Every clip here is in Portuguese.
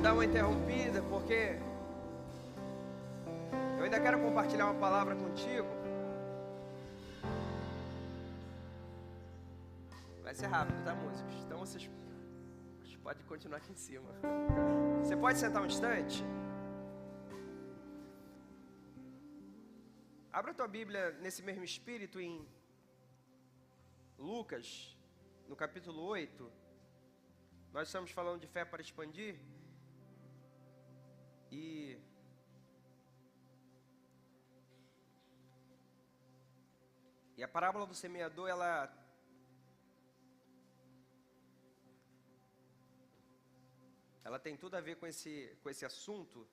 dar uma interrompida, porque eu ainda quero compartilhar uma palavra contigo. Vai ser rápido, tá, músicos? Então vocês podem continuar aqui em cima. Você pode sentar um instante? Abra a tua Bíblia nesse mesmo espírito em Lucas, no capítulo 8. Nós estamos falando de fé para expandir. E a parábola do semeador, ela tem tudo a ver com esse assunto.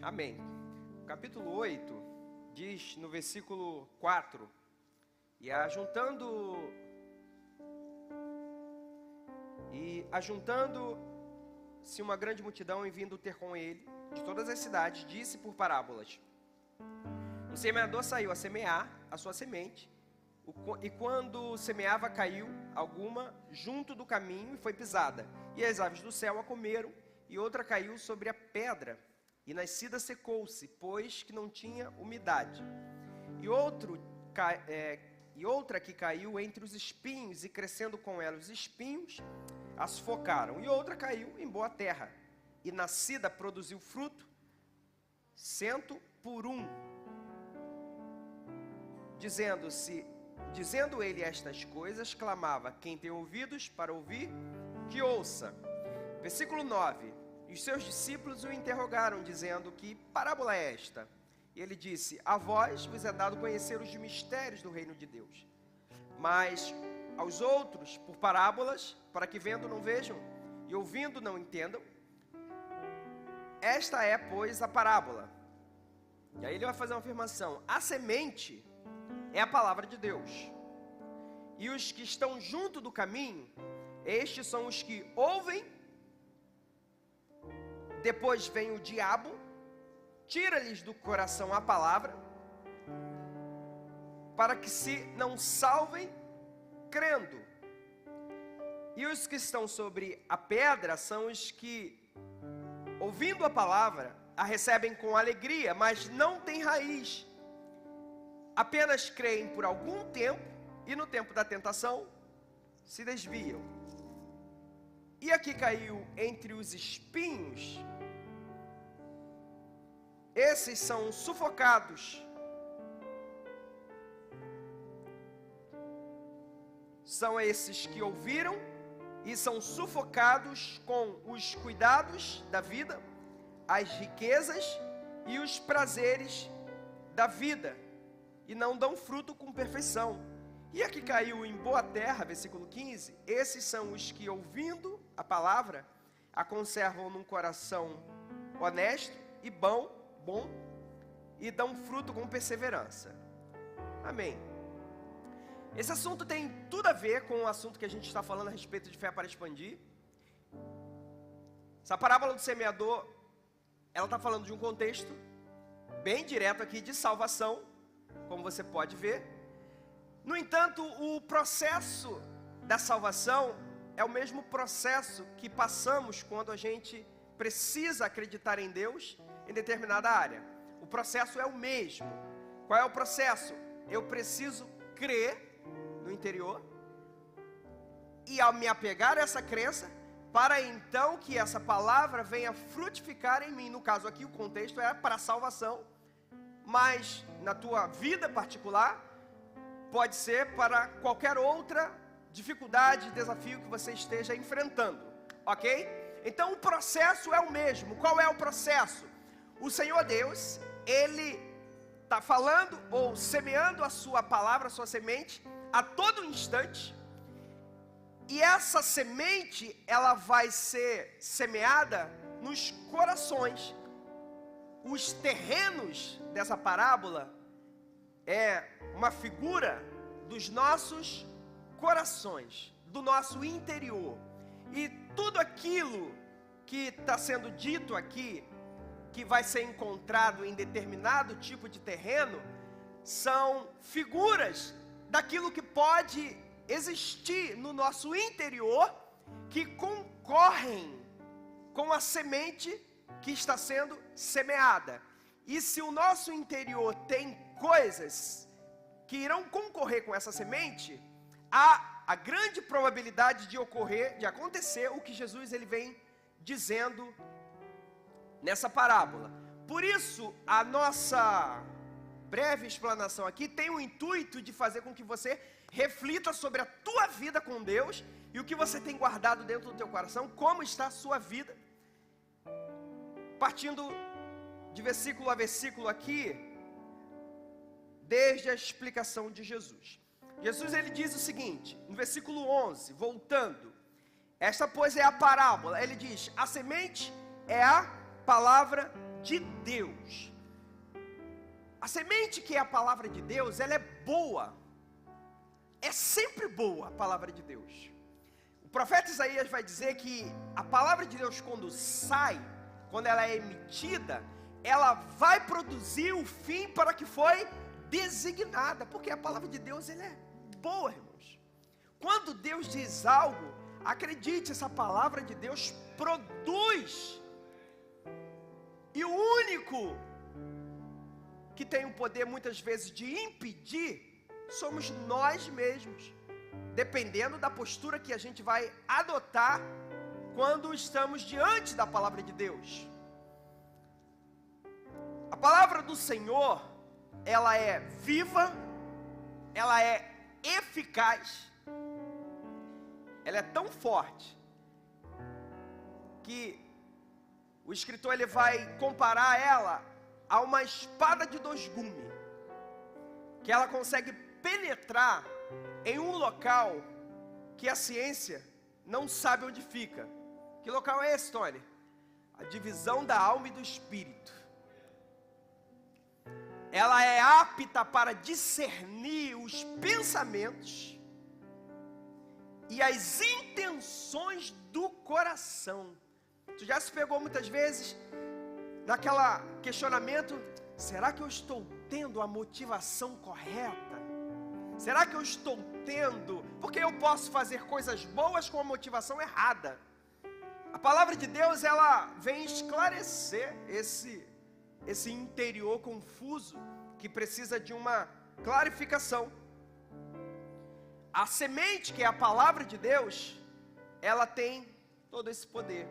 Amém. Capítulo 8 diz no versículo 4: E ajuntando-se uma grande multidão e vindo ter com ele de todas as cidades, disse por parábolas: O semeador saiu a semear a sua semente, e quando semeava caiu alguma junto do caminho e foi pisada, e as aves do céu a comeram, e outra caiu sobre a pedra, e nascida secou-se, pois que não tinha umidade. E outra que caiu entre os espinhos, e crescendo com ela os espinhos, a sufocaram. E outra caiu em boa terra, e nascida produziu fruto, 100 por 1. Dizendo ele estas coisas, clamava: Quem tem ouvidos para ouvir, que ouça. Versículo 9. E os seus discípulos o interrogaram, dizendo: Que parábola é esta? E ele disse: A vós vos é dado conhecer os mistérios do reino de Deus, mas aos outros por parábolas, para que vendo não vejam, e ouvindo não entendam. Esta é, pois, a parábola. E aí ele vai fazer uma afirmação: a semente é a palavra de Deus, e os que estão junto do caminho, estes são os que ouvem. Depois vem o diabo, tira-lhes do coração a palavra, para que se não salvem crendo. E os que estão sobre a pedra são os que, ouvindo a palavra, a recebem com alegria, mas não têm raiz. Apenas creem por algum tempo, e no tempo da tentação se desviam. E aqui caiu entre os espinhos. Esses são sufocados. São esses que ouviram e são sufocados com os cuidados da vida, as riquezas e os prazeres da vida, e não dão fruto com perfeição. E aqui caiu em boa terra, versículo 15, esses são os que, ouvindo a palavra, a conservam num coração honesto e bom, e dão fruto com perseverança. Amém. Esse assunto tem tudo a ver com o assunto que a gente está falando a respeito de fé para expandir. Essa parábola do semeador, ela está falando de um contexto bem direto aqui de salvação, como você pode ver. No entanto, o processo da salvação é o mesmo processo que passamos quando a gente precisa acreditar em Deus em determinada área. O processo é o mesmo. Qual é o processo? Eu preciso crer no interior e ao me apegar a essa crença, para então que essa palavra venha frutificar em mim. No caso aqui o contexto é para a salvação, mas na tua vida particular pode ser para qualquer outra dificuldade, desafio que você esteja enfrentando, ok? Então o processo é o mesmo. Qual é o processo? O Senhor Deus, Ele está falando ou semeando a sua palavra, a sua semente, a todo instante. E essa semente, ela vai ser semeada nos corações. Os terrenos dessa parábola é uma figura dos nossos corações, do nosso interior. E tudo aquilo que está sendo dito aqui, que vai ser encontrado em determinado tipo de terreno, são figuras daquilo que pode existir no nosso interior, que concorrem com a semente que está sendo semeada. E se o nosso interior tem coisas que irão concorrer com essa semente, há a grande probabilidade de acontecer o que Jesus ele vem dizendo nessa parábola. Por isso, a nossa breve explanação aqui tem o intuito de fazer com que você reflita sobre a tua vida com Deus e o que você tem guardado dentro do teu coração, como está a sua vida. Partindo de versículo a versículo aqui, desde a explicação de Jesus. Jesus ele diz o seguinte, no versículo 11, voltando, esta pois é a parábola, ele diz, a semente é a palavra de Deus. A semente que é a palavra de Deus, ela é boa, é sempre boa a palavra de Deus. O profeta Isaías vai dizer que a palavra de Deus quando sai, quando ela é emitida, ela vai produzir o fim para que foi designada, porque a palavra de Deus ela é boa, irmãos. Quando Deus diz algo, acredite, essa palavra de Deus produz. E o único que tem o poder muitas vezes de impedir somos nós mesmos, dependendo da postura que a gente vai adotar quando estamos diante da palavra de Deus. A palavra do Senhor, ela é viva, ela é eficaz, ela é tão forte que o escritor ele vai comparar ela a uma espada de dois gumes, que ela consegue penetrar em um local que a ciência não sabe onde fica. Que local é esse, Tony? A divisão da alma e do espírito. Ela é apta para discernir os pensamentos e as intenções do coração. Tu já se pegou muitas vezes naquela questionamento, será que eu estou tendo a motivação correta? Será que eu estou tendo, porque eu posso fazer coisas boas com a motivação errada? A palavra de Deus, ela vem esclarecer esse interior confuso, que precisa de uma clarificação. A semente, que é a palavra de Deus, ela tem todo esse poder.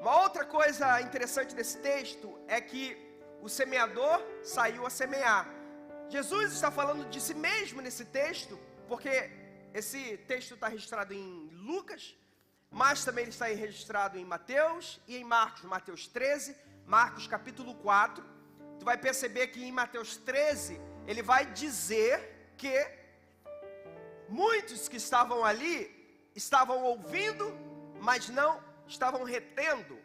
Uma outra coisa interessante desse texto é que o semeador saiu a semear. Jesus está falando de si mesmo nesse texto, porque esse texto está registrado em Lucas, mas também ele está registrado em Mateus e em Marcos, Mateus 13, Marcos capítulo 4. Tu vai perceber que em Mateus 13, ele vai dizer que muitos que estavam ali, estavam ouvindo, mas não estavam retendo,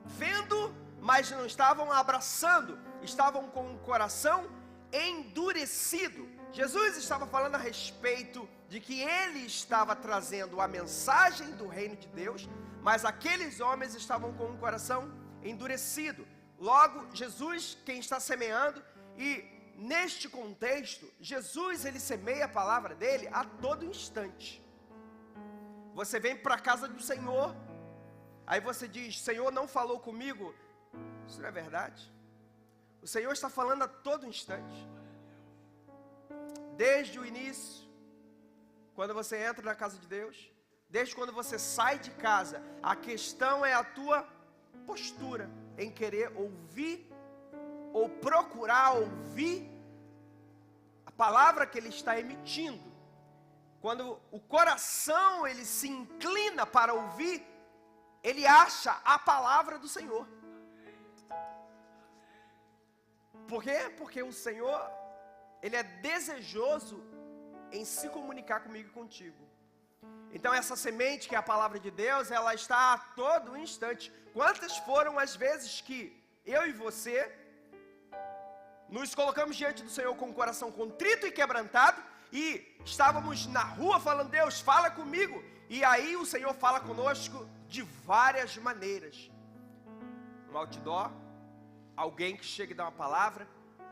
vendo, mas não estavam abraçando, estavam com o coração endurecido. Jesus estava falando a respeito de que ele estava trazendo a mensagem do reino de Deus, mas aqueles homens estavam com o coração endurecido. Logo, Jesus, quem está semeando, e neste contexto, Jesus, ele semeia a palavra dele a todo instante. Você vem para a casa do Senhor, aí você diz, Senhor não falou comigo. Isso não é verdade? O Senhor está falando a todo instante. Desde o início, quando você entra na casa de Deus, desde quando você sai de casa, a questão é a tua postura em querer ouvir ou procurar ouvir a palavra que ele está emitindo. Quando o coração ele se inclina para ouvir, ele acha a palavra do Senhor. Por quê? Porque o Senhor, ele é desejoso em se comunicar comigo e contigo. Então essa semente que é a palavra de Deus, ela está a todo instante. Quantas foram as vezes que eu e você nos colocamos diante do Senhor com o coração contrito e quebrantado, e estávamos na rua falando, Deus, fala comigo. E aí o Senhor fala conosco de várias maneiras. Um outdoor, alguém que chega e dá uma palavra,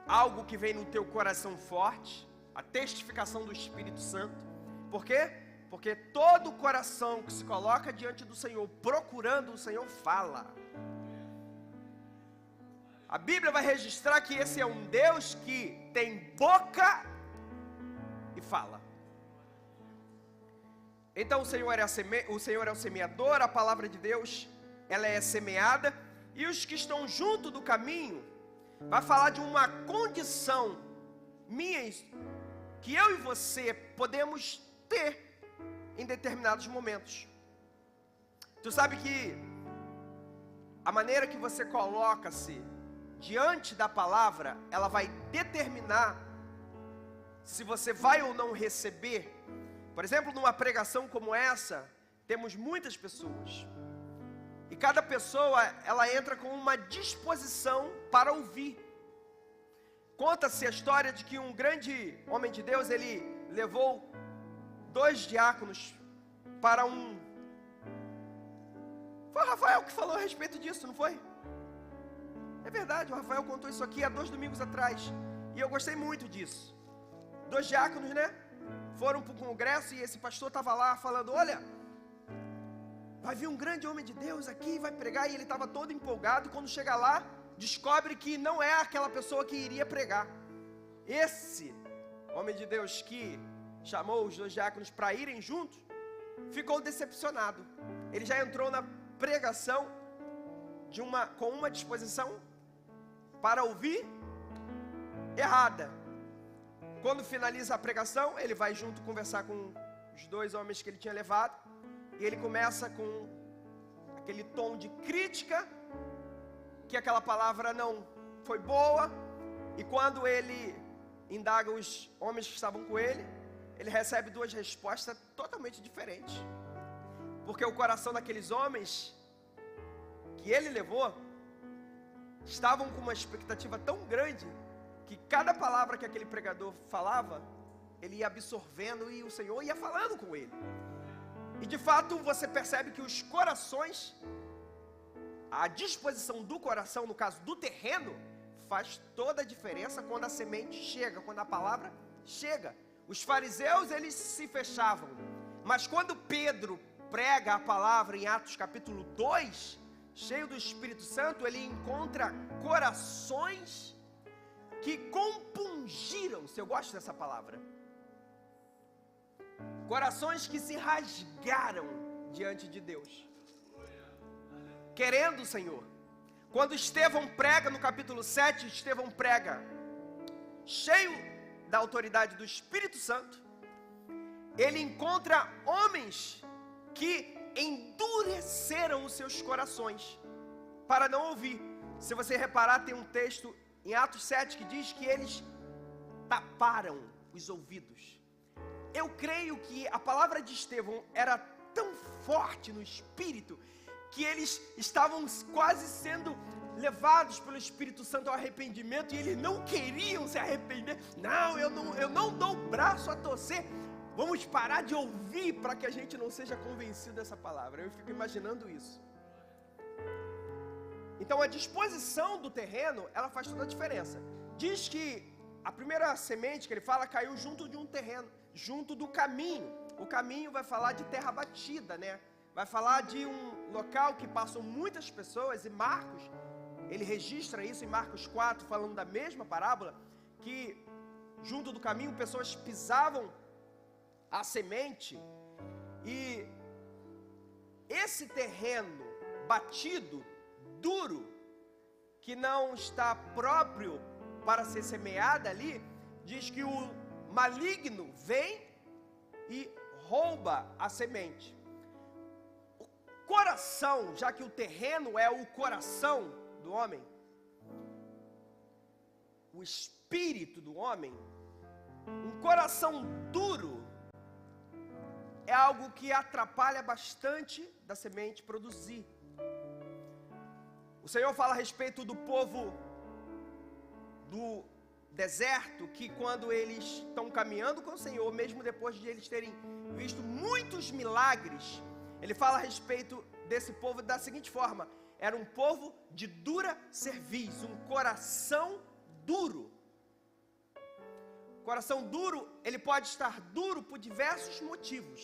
algo que vem no teu coração forte, a testificação do Espírito Santo. Por quê? Porque todo coração que se coloca diante do Senhor, procurando o Senhor, fala. A Bíblia vai registrar que esse é um Deus que tem boca e fala. Então o Senhor é o semeador, a palavra de Deus, ela é semeada, e os que estão junto do caminho, vai falar de uma condição minha, que eu e você podemos ter em determinados momentos. Tu sabe que a maneira que você coloca-se diante da palavra, ela vai determinar se você vai ou não receber. Por exemplo, numa pregação como essa, temos muitas pessoas, e cada pessoa, ela entra com uma disposição para ouvir. Conta-se a história de que um grande homem de Deus, ele levou 2 diáconos para Foi o Rafael que falou a respeito disso, não foi? É verdade, o Rafael contou isso aqui há 2 domingos atrás, e eu gostei muito disso. 2 diáconos, né? Foram para o congresso e esse pastor estava lá falando, olha, vai vir um grande homem de Deus aqui, vai pregar, e ele estava todo empolgado, e quando chega lá, descobre que não é aquela pessoa que iria pregar. Esse homem de Deus que chamou os 2 diáconos para irem juntos, ficou decepcionado. Ele já entrou na pregação com uma disposição para ouvir errada. Quando finaliza a pregação, ele vai junto conversar com os 2 homens que ele tinha levado, e ele começa com aquele tom de crítica, que aquela palavra não foi boa, e quando ele indaga os homens que estavam com ele, ele recebe 2 respostas totalmente diferentes, porque o coração daqueles homens que ele levou, estavam com uma expectativa tão grande, que cada palavra que aquele pregador falava, ele ia absorvendo, e o Senhor ia falando com ele. E de fato você percebe que os corações, a disposição do coração, no caso do terreno, faz toda a diferença quando a semente chega, quando a palavra chega. Os fariseus, eles se fechavam, mas quando Pedro prega a palavra em Atos capítulo 2, cheio do Espírito Santo, ele encontra corações que compungiram-se. Eu gosto dessa palavra. Corações que se rasgaram diante de Deus, querendo o Senhor. Quando Estevão prega no capítulo 7, Estevão prega cheio da autoridade do Espírito Santo. Ele encontra homens que endureceram os seus corações para não ouvir. Se você reparar, tem um texto em Atos 7 que diz que eles taparam os ouvidos. Eu creio que a palavra de Estevão era tão forte no Espírito, que eles estavam quase sendo levados pelo Espírito Santo ao arrependimento, e eles não queriam se arrepender. Não, eu não dou o braço a torcer. Vamos parar de ouvir para que a gente não seja convencido dessa palavra. Eu fico imaginando isso. Então a disposição do terreno, ela faz toda a diferença. Diz que a primeira semente que ele fala caiu junto de um terreno, junto do caminho. O caminho vai falar de terra batida, né? Vai falar de um local que passam muitas pessoas, e Marcos, ele registra isso em Marcos 4, falando da mesma parábola, que junto do caminho pessoas pisavam a semente, e esse terreno batido, duro, que não está próprio para ser semeada ali, diz que o maligno vem e rouba a semente. O coração, já que o terreno é o coração do homem, o espírito do homem, um coração duro é algo que atrapalha bastante da semente produzir. O Senhor fala a respeito do povo deserto, que quando eles estão caminhando com o Senhor, mesmo depois de eles terem visto muitos milagres, ele fala a respeito desse povo da seguinte forma: era um povo de dura cerviz, um coração duro. Coração duro, ele pode estar duro por diversos motivos.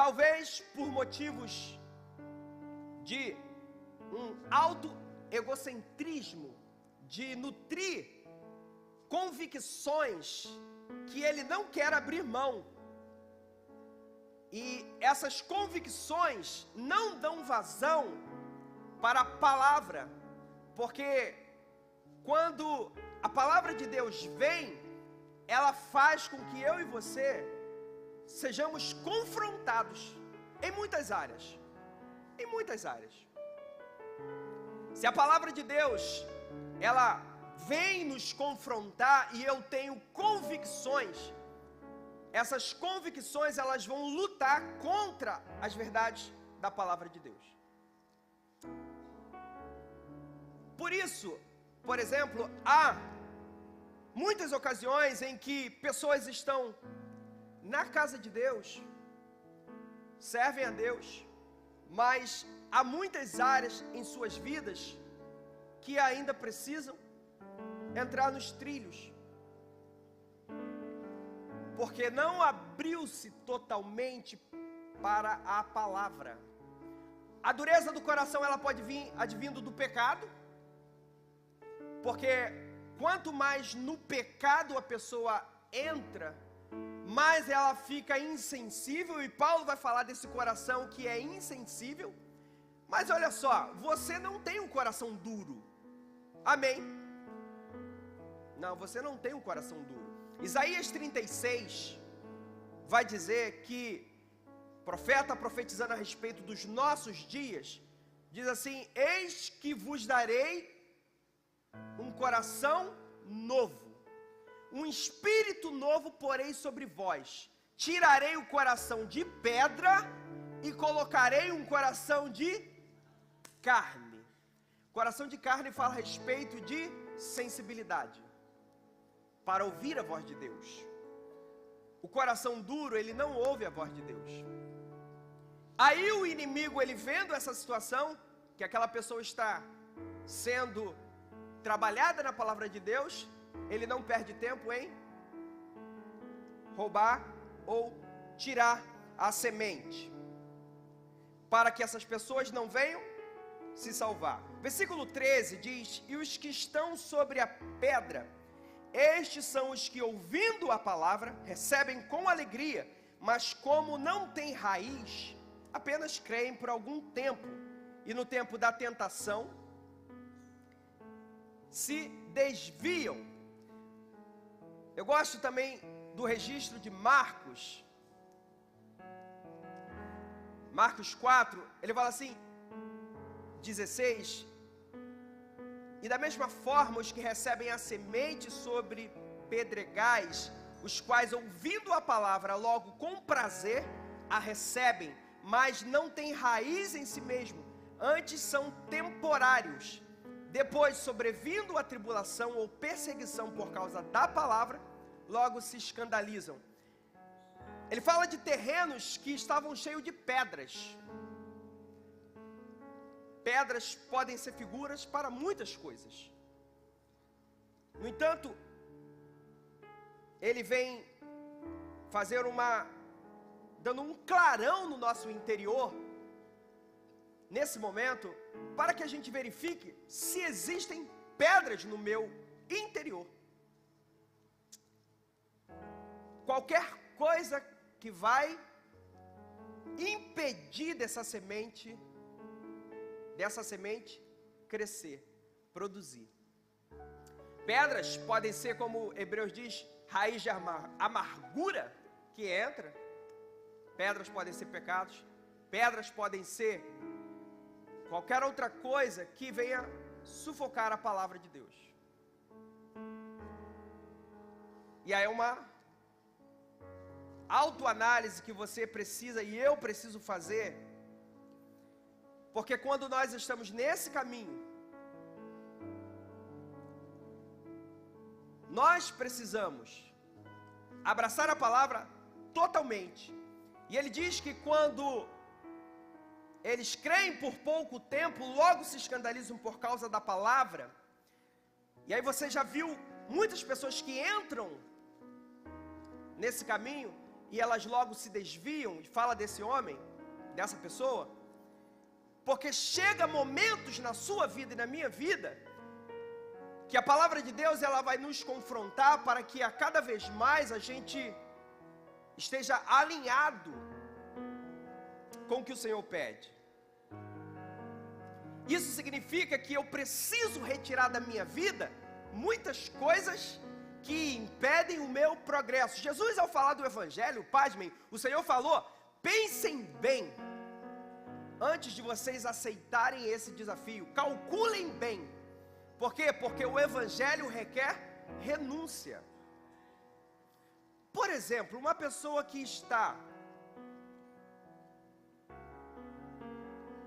Talvez por motivos de um alto egocentrismo, de nutrir convicções que ele não quer abrir mão. E essas convicções não dão vazão para a palavra, porque quando a palavra de Deus vem, ela faz com que eu e você sejamos confrontados em muitas áreas. Em muitas áreas. Se a palavra de Deus, ela vem nos confrontar e eu tenho convicções, essas convicções elas vão lutar contra as verdades da palavra de Deus. Por isso, por exemplo, há muitas ocasiões em que pessoas estão na casa de Deus, servem a Deus, mas há muitas áreas em suas vidas que ainda precisam entrar nos trilhos, porque não abriu-se totalmente para a palavra. A dureza do coração, ela pode vir advindo do pecado, porque quanto mais no pecado a pessoa entra, mais ela fica insensível, e Paulo vai falar desse coração que é insensível. Mas olha só, você não tem um coração duro, amém? Não, você não tem um coração duro. Isaías 36 vai dizer que, profeta profetizando a respeito dos nossos dias, diz assim: eis que vos darei um coração novo, um espírito novo porei sobre vós, tirarei o coração de pedra e colocarei um coração de carne. Coração de carne fala a respeito de sensibilidade, para ouvir a voz de Deus. O coração duro, ele não ouve a voz de Deus. Aí o inimigo, ele vendo essa situação, que aquela pessoa está sendo trabalhada na palavra de Deus, ele não perde tempo em roubar ou tirar a semente, para que essas pessoas não venham se salvar. Versículo 13 diz: e os que estão sobre a pedra, estes são os que, ouvindo a palavra, recebem com alegria, mas como não têm raiz, apenas creem por algum tempo, e no tempo da tentação se desviam. Eu gosto também do registro de Marcos 4, ele fala assim, 16: e da mesma forma os que recebem a semente sobre pedregais, os quais, ouvindo a palavra, logo com prazer a recebem, mas não têm raiz em si mesmo, antes são temporários. Depois, sobrevindo a tribulação ou perseguição por causa da palavra, logo se escandalizam. Ele fala de terrenos que estavam cheios de pedras. Pedras podem ser figuras para muitas coisas. No entanto, ele vem fazer dando um clarão no nosso interior, nesse momento, para que a gente verifique se existem pedras no meu interior. Qualquer coisa que vai impedir dessa semente crescer, produzir. Pedras podem ser, como Hebreus diz, raiz de amargura que entra. Pedras podem ser pecados. Pedras podem ser qualquer outra coisa que venha sufocar a palavra de Deus. E aí é uma autoanálise que você precisa e eu preciso fazer, porque quando nós estamos nesse caminho, nós precisamos abraçar a palavra totalmente. E ele diz que quando eles creem por pouco tempo, logo se escandalizam por causa da palavra. E aí você já viu muitas pessoas que entram nesse caminho e elas logo se desviam, e fala desse homem, dessa pessoa, porque chega momentos na sua vida e na minha vida, que a palavra de Deus ela vai nos confrontar para que a cada vez mais a gente esteja alinhado com o que o Senhor pede. Isso significa que eu preciso retirar da minha vida muitas coisas que impedem o meu progresso. Jesus, ao falar do Evangelho, pasmem, o Senhor falou: pensem bem antes de vocês aceitarem esse desafio, calculem bem. Por quê? Porque o Evangelho requer renúncia. Por exemplo, uma pessoa que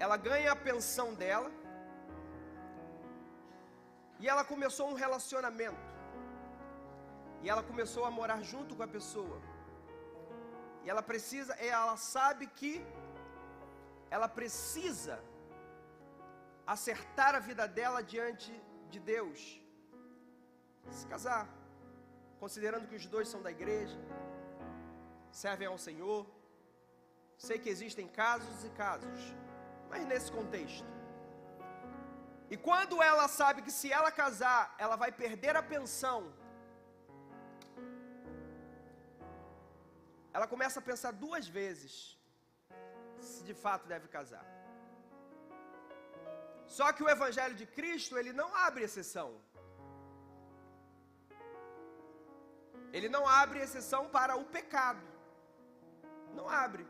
ela ganha a pensão dela, e ela começou um relacionamento, e ela começou a morar junto com a pessoa, e ela sabe que ela precisa acertar a vida dela diante de Deus, se casar, considerando que os dois são da igreja, servem ao Senhor. Sei que existem casos e casos, mas nesse contexto, e quando ela sabe que se ela casar, ela vai perder a pensão, ela começa a pensar duas vezes se de fato deve casar. Só que o Evangelho de Cristo, ele não abre exceção. Ele não abre exceção para o pecado. Não abre.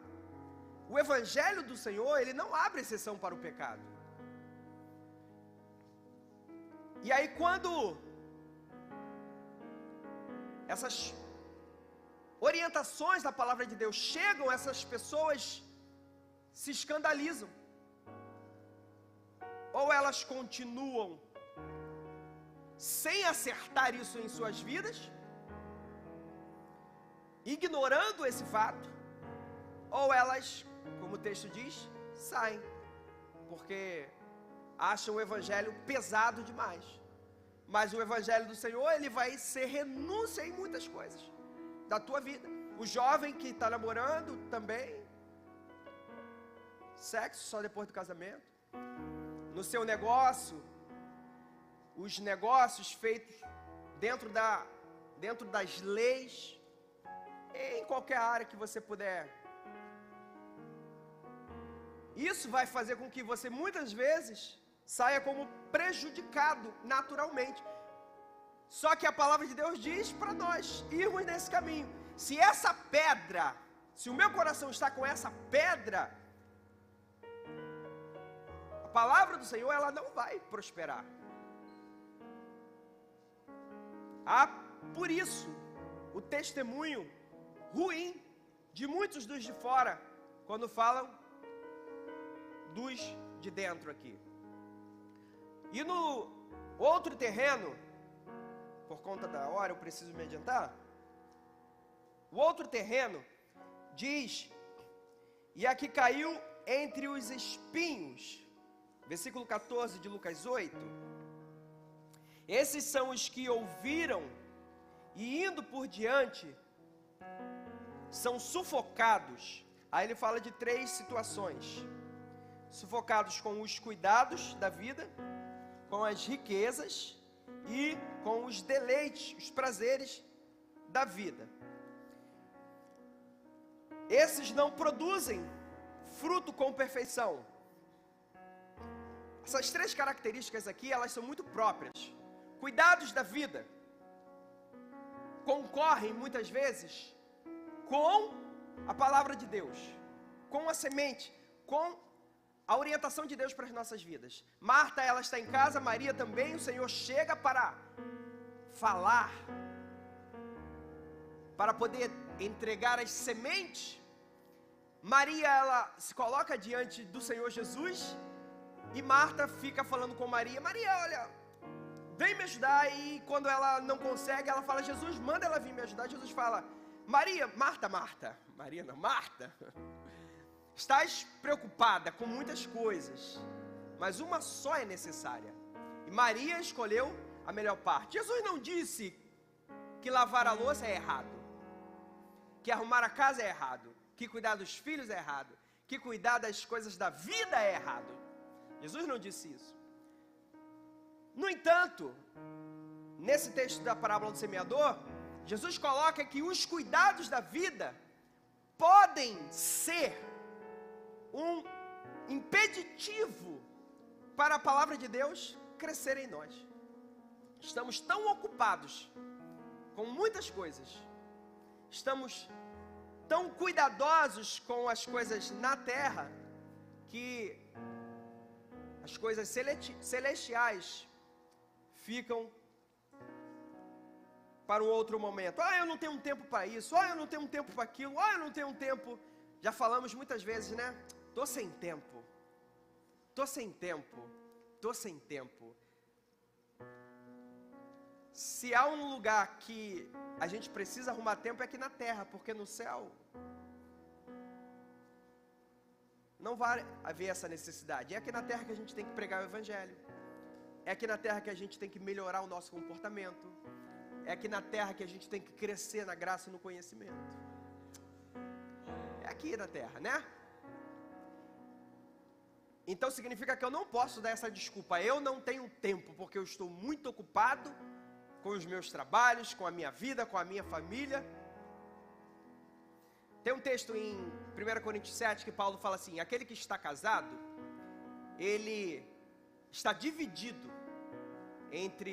O Evangelho do Senhor, ele não abre exceção para o pecado. E aí quando essas orientações da palavra de Deus chegam, essas pessoas se escandalizam. Ou elas continuam sem acertar isso em suas vidas, ignorando esse fato, ou elas, como o texto diz, saem, porque acham o Evangelho pesado demais. Mas o Evangelho do Senhor, ele vai ser renúncia em muitas coisas da tua vida. O jovem que está namorando também, sexo só depois do casamento. No seu negócio, os negócios feitos dentro das leis, em qualquer área que você puder. Isso vai fazer com que você muitas vezes saia como prejudicado naturalmente. Só que a palavra de Deus diz para nós irmos nesse caminho. Se essa pedra, se o meu coração está com essa pedra, a palavra do Senhor, ela não vai prosperar. Há, por isso, o testemunho ruim de muitos dos de fora, quando falam dos de dentro aqui. E no outro terreno, por conta da hora eu preciso me adiantar, o outro terreno diz: e aqui caiu entre os espinhos, versículo 14 de Lucas 8, esses são os que ouviram e indo por diante, são sufocados. Aí ele fala de 3 situações: sufocados com os cuidados da vida, com as riquezas e com os deleites, os prazeres da vida. Esses não produzem fruto com perfeição. Essas 3 características aqui, elas são muito próprias. Cuidados da vida concorrem muitas vezes com a palavra de Deus, com a semente, com a orientação de Deus para as nossas vidas. Marta, ela está em casa, Maria também. O Senhor chega para falar, para poder entregar as sementes. Maria, ela se coloca diante do Senhor Jesus, e Marta fica falando com Maria: Maria, olha, vem me ajudar. E quando ela não consegue, ela fala, Jesus, manda ela vir me ajudar. Jesus fala, Marta, Maria não, Marta, estás preocupada com muitas coisas, mas uma só é necessária. E Maria escolheu a melhor parte. Jesus não disse que lavar a louça é errado, que arrumar a casa é errado, que cuidar dos filhos é errado, que cuidar das coisas da vida é errado. Jesus não disse isso. No entanto, nesse texto da parábola do semeador, Jesus coloca que os cuidados da vida podem ser um impeditivo para a palavra de Deus crescer em nós. Estamos tão ocupados com muitas coisas, estamos tão cuidadosos com as coisas na terra, que as coisas celestiais ficam para um outro momento. Eu não tenho um tempo para isso, eu não tenho um tempo para aquilo, eu não tenho um tempo. Já falamos muitas vezes, né? Tô sem tempo. Se há um lugar que a gente precisa arrumar tempo é aqui na terra, porque no céu não vai haver essa necessidade. É aqui na terra que a gente tem que pregar o evangelho. É aqui na terra que a gente tem que melhorar o nosso comportamento. É aqui na terra que a gente tem que crescer na graça e no conhecimento. É aqui na terra, né? Então significa que eu não posso dar essa desculpa. Eu não tenho tempo, porque eu estou muito ocupado com os meus trabalhos, com a minha vida, com a minha família. Tem um texto em 1 Coríntios 7 que Paulo fala assim: aquele que está casado, ele está dividido entre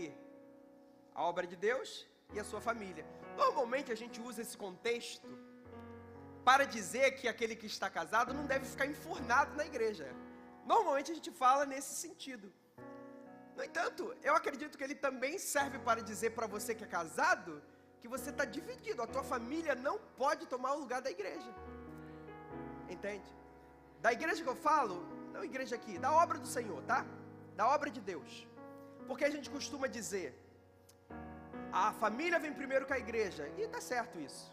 a obra de Deus e a sua família. Normalmente a gente usa esse contexto para dizer que aquele que está casado não deve ficar enfurnado na igreja. Normalmente a gente fala nesse sentido. No entanto, eu acredito que ele também serve para dizer para você que é casado, que você está dividido. A tua família não pode tomar o lugar da igreja. Entende? Da igreja que eu falo, não igreja aqui, da obra do Senhor, tá? Da obra de Deus. Porque a gente costuma dizer, a família vem primeiro que a igreja. E tá certo isso.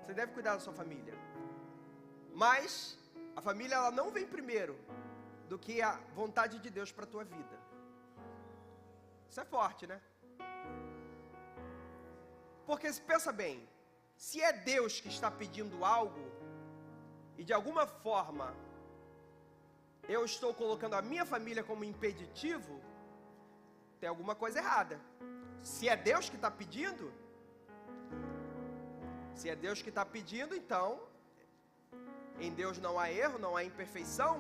Você deve cuidar da sua família. Mas a família, ela não vem primeiro do que a vontade de Deus para a tua vida. Isso é forte, né? Porque pensa bem, se é Deus que está pedindo algo, e de alguma forma eu estou colocando a minha família como impeditivo, tem alguma coisa errada. Se é Deus que está pedindo, então em Deus não há erro, não há imperfeição.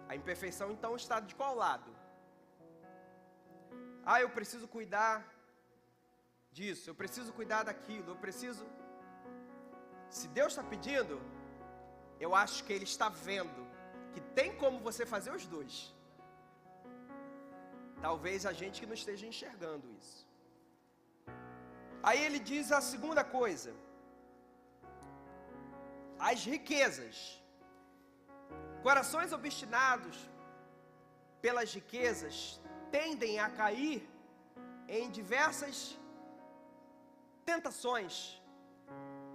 A imperfeição então está de qual lado? Eu preciso cuidar disso, eu preciso cuidar daquilo, eu preciso... Se Deus está pedindo, eu acho que Ele está vendo que tem como você fazer os dois. Talvez a gente que não esteja enxergando isso. Aí ele diz a segunda coisa: as riquezas. Corações obstinados pelas riquezas tendem a cair em diversas tentações.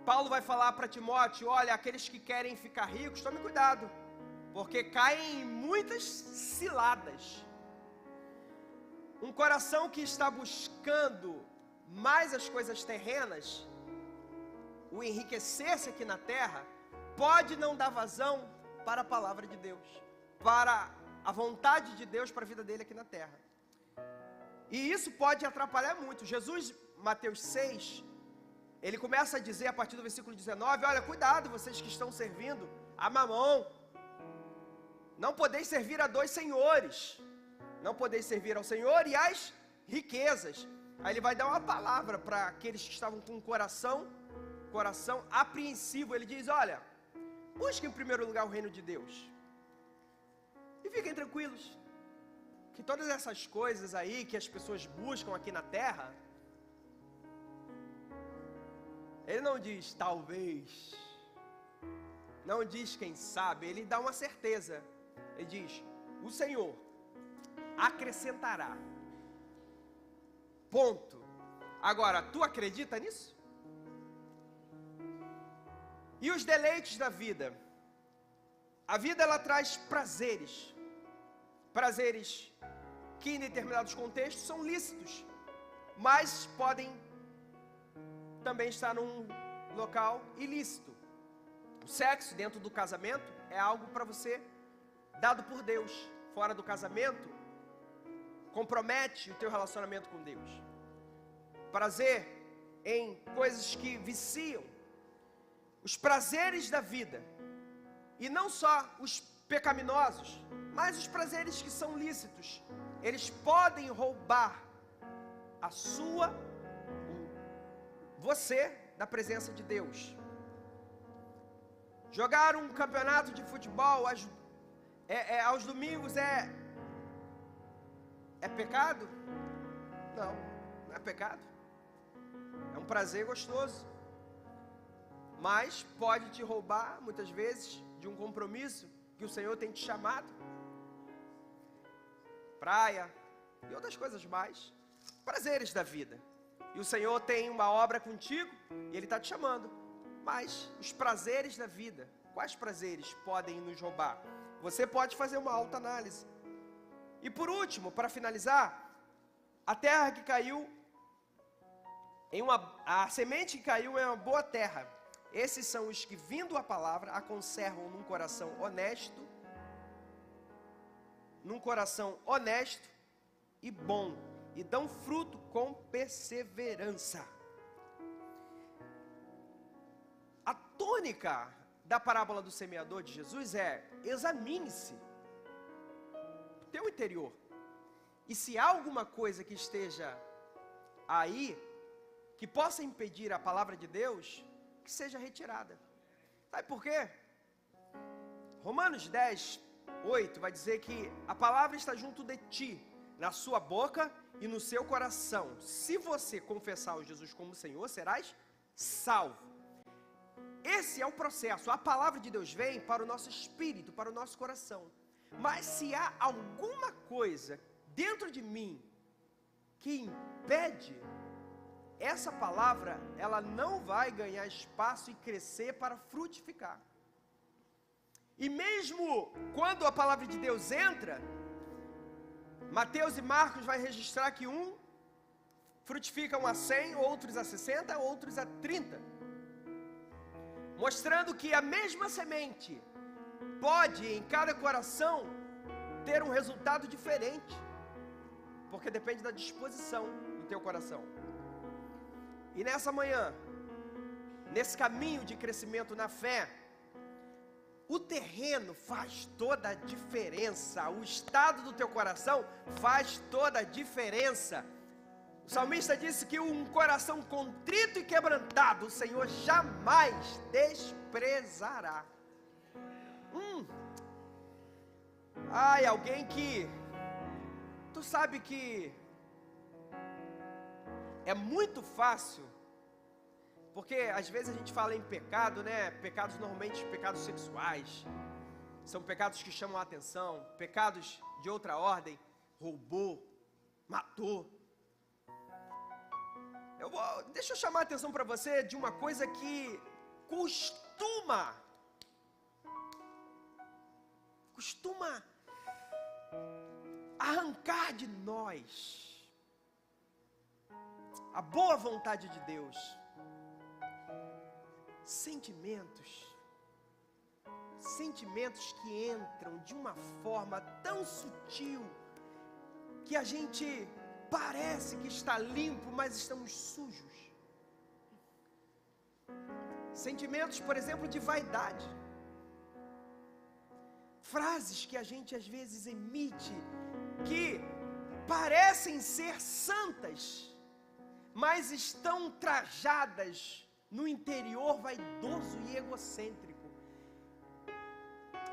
Paulo vai falar para Timóteo: olha, aqueles que querem ficar ricos, tome cuidado, porque caem em muitas ciladas. Um coração que está buscando mais as coisas terrenas, o enriquecer-se aqui na terra, pode não dar vazão para a palavra de Deus, para a vontade de Deus para a vida dele aqui na terra. E isso pode atrapalhar muito. Jesus, Mateus 6, ele começa a dizer a partir do versículo 19, olha, cuidado vocês que estão servindo a Mamon, não podeis servir a dois senhores, não podeis servir ao Senhor e às riquezas. Aí ele vai dar uma palavra para aqueles que estavam com o coração apreensivo. Ele diz, olha, busquem em primeiro lugar o reino de Deus e fiquem tranquilos, que todas essas coisas aí que as pessoas buscam aqui na terra, ele não diz talvez, não diz quem sabe, ele dá uma certeza. Ele diz, o Senhor acrescentará Ponto. Agora, tu acredita nisso? E os deleites da vida? A vida, ela traz prazeres. Prazeres que em determinados contextos são lícitos, mas podem também estar num local ilícito. O sexo dentro do casamento é algo para você dado por Deus. Fora do casamento, compromete o teu relacionamento com Deus. Prazer em coisas que viciam. Os prazeres da vida. E não só os pecaminosos, mas os prazeres que são lícitos. Eles podem roubar você da presença de Deus. Jogar um campeonato de futebol aos domingos é pecado? Não, não é pecado. É um prazer gostoso. Mas pode te roubar, muitas vezes, de um compromisso que o Senhor tem te chamado. Praia e outras coisas mais. Prazeres da vida. E o Senhor tem uma obra contigo e Ele está te chamando. Mas os prazeres da vida, quais prazeres podem nos roubar? Você pode fazer uma autoanálise. E por último, para finalizar, a terra que caiu, a semente que caiu é uma boa terra. Esses são os que, vindo a palavra, a conservam num coração honesto e bom, e dão fruto com perseverança. A tônica da parábola do semeador de Jesus é: examine-se o teu interior, e se há alguma coisa que esteja aí, que possa impedir a palavra de Deus, que seja retirada. Sabe por quê? Romanos 10, 8 vai dizer que a palavra está junto de ti, na sua boca e no seu coração. Se você confessar o Jesus como Senhor, serás salvo. Esse é o processo. A palavra de Deus vem para o nosso espírito, para o nosso coração. Mas se há alguma coisa dentro de mim que impede, essa palavra, ela não vai ganhar espaço e crescer para frutificar. E mesmo quando a palavra de Deus entra, Mateus e Marcos vai registrar que frutificam a 100, outros a 60, outros a 30. Mostrando que a mesma semente pode, em cada coração, ter um resultado diferente. Porque depende da disposição do teu coração. E nessa manhã, nesse caminho de crescimento na fé, o terreno faz toda a diferença. O estado do teu coração faz toda a diferença. O salmista disse que um coração contrito e quebrantado, o Senhor jamais desprezará. Alguém que... Tu sabe que é muito fácil, porque às vezes a gente fala em pecado, né? Pecados normalmente, pecados sexuais, são pecados que chamam a atenção, pecados de outra ordem, roubou, matou. Deixa eu chamar a atenção para você de uma coisa que costuma arrancar de nós a boa vontade de Deus. Sentimentos que entram de uma forma tão sutil que a gente parece que está limpo, mas estamos sujos. Sentimentos, por exemplo, de vaidade. Frases que a gente às vezes emite que parecem ser santas, mas estão trajadas no interior vaidoso e egocêntrico.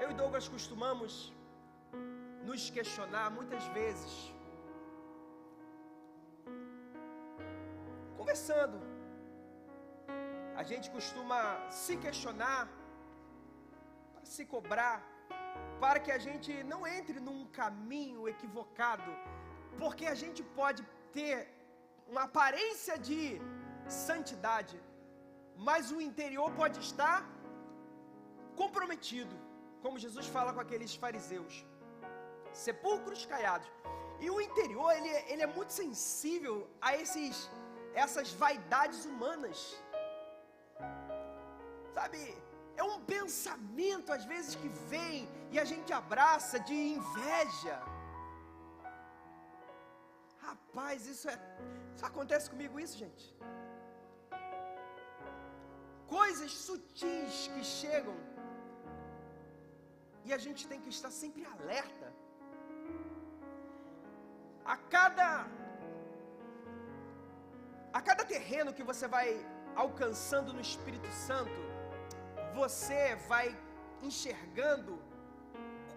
Eu e Douglas costumamos nos questionar muitas vezes, conversando. A gente costuma se questionar, para se cobrar, para que a gente não entre num caminho equivocado, porque a gente pode ter uma aparência de santidade, mas o interior pode estar comprometido, como Jesus fala com aqueles fariseus, sepulcros caiados. E o interior, ele é muito sensível a essas vaidades humanas, sabe? É um pensamento às vezes que vem e a gente abraça, de inveja. Rapaz, isso acontece comigo isso, gente. Coisas sutis que chegam e a gente tem que estar sempre alerta. A cada terreno que você vai alcançando no Espírito Santo, você vai enxergando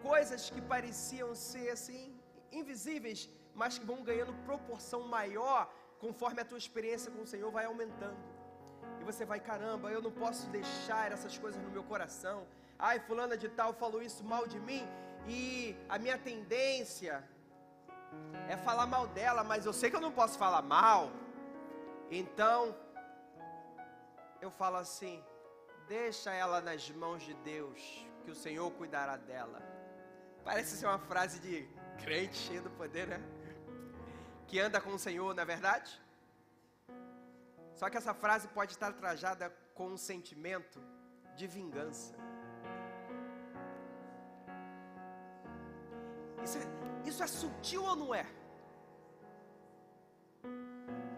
coisas que pareciam ser assim invisíveis, mas que vão ganhando proporção maior conforme a tua experiência com o Senhor vai aumentando. E você vai, caramba, eu não posso deixar essas coisas no meu coração. Ai, fulana de tal falou isso mal de mim, e a minha tendência é falar mal dela, mas eu sei que eu não posso falar mal. Então eu falo assim: deixa ela nas mãos de Deus, que o Senhor cuidará dela. Parece ser uma frase de crente cheio do poder, né? Que anda com o Senhor, não é verdade? Só que essa frase pode estar trajada com um sentimento de vingança. Isso é sutil ou não é?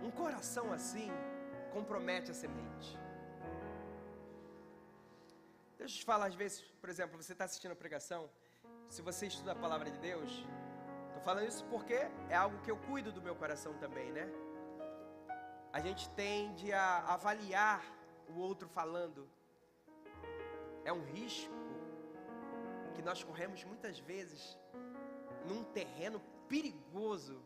Um coração assim compromete a semente. Deixa eu te falar, às vezes, por exemplo, você está assistindo a pregação, se você estuda a palavra de Deus, estou falando isso porque é algo que eu cuido do meu coração também, né? A gente tende a avaliar o outro falando. É um risco que nós corremos muitas vezes num terreno perigoso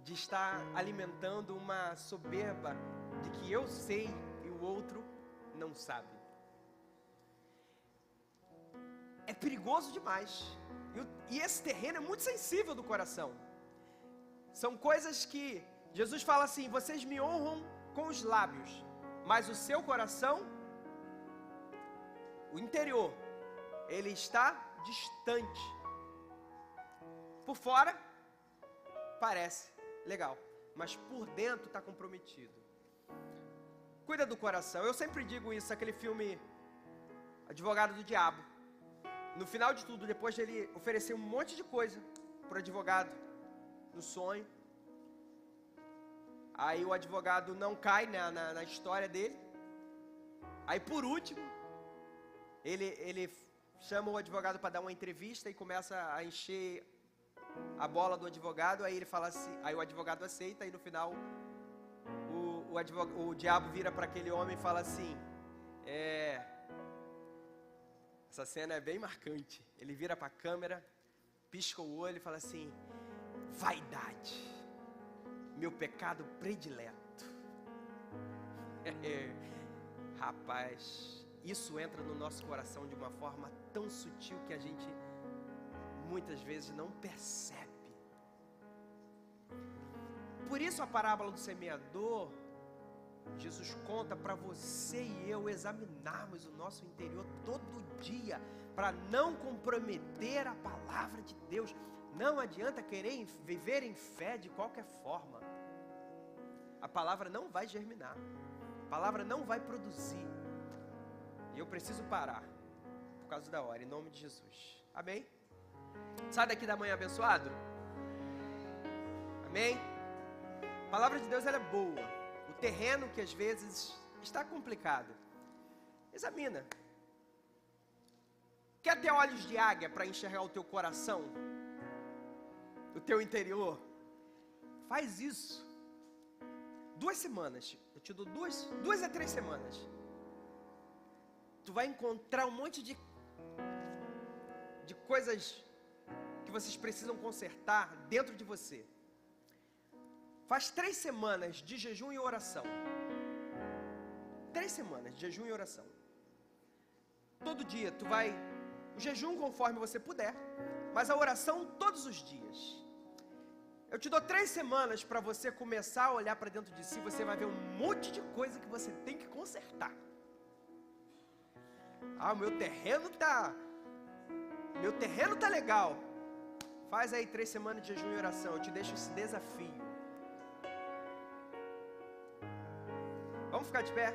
de estar alimentando uma soberba de que eu sei e o outro não sabe. É perigoso demais. E esse terreno é muito sensível do coração. São coisas que Jesus fala assim: vocês me honram com os lábios, mas o seu coração, o interior, ele está distante. Por fora parece legal, mas por dentro está comprometido. Cuida do coração. Eu sempre digo isso, aquele filme Advogado do Diabo. No final de tudo, depois de ele oferecer um monte de coisa para o advogado, no sonho, aí o advogado não cai na história dele. Aí por último, ele chama o advogado para dar uma entrevista e começa a encher a bola do advogado. Aí ele fala assim, aí o advogado aceita, e no final o diabo vira para aquele homem e fala assim: essa cena é bem marcante. Ele vira para a câmera, pisca o olho e fala assim: vaidade, meu pecado predileto. Rapaz, isso entra no nosso coração de uma forma tão sutil que a gente muitas vezes não percebe. Por isso a parábola do semeador, Jesus conta para você e eu examinarmos o nosso interior todo dia, para não comprometer a palavra de Deus. Não adianta querer viver em fé de qualquer forma. A palavra não vai germinar, a palavra não vai produzir. E eu preciso parar, por causa da hora, em nome de Jesus. Amém? Sai daqui da manhã abençoado. Amém? A palavra de Deus, ela é boa. O terreno que às vezes está complicado, examina. Quer ter olhos de águia para enxergar o teu coração, o teu interior? Faz isso. 2 semanas, eu te dou 2 a 3 semanas. Tu vai encontrar um monte de coisas que vocês precisam consertar dentro de você. Faz 3 semanas de jejum e oração. 3 semanas de jejum e oração. Todo dia tu vai, o jejum conforme você puder, mas a oração todos os dias. Eu te dou 3 semanas para você começar a olhar para dentro de si. Você vai ver um monte de coisa que você tem que consertar. Ah, meu terreno tá legal. Faz aí 3 semanas de jejum e oração. Eu te deixo esse desafio. Vamos ficar de pé?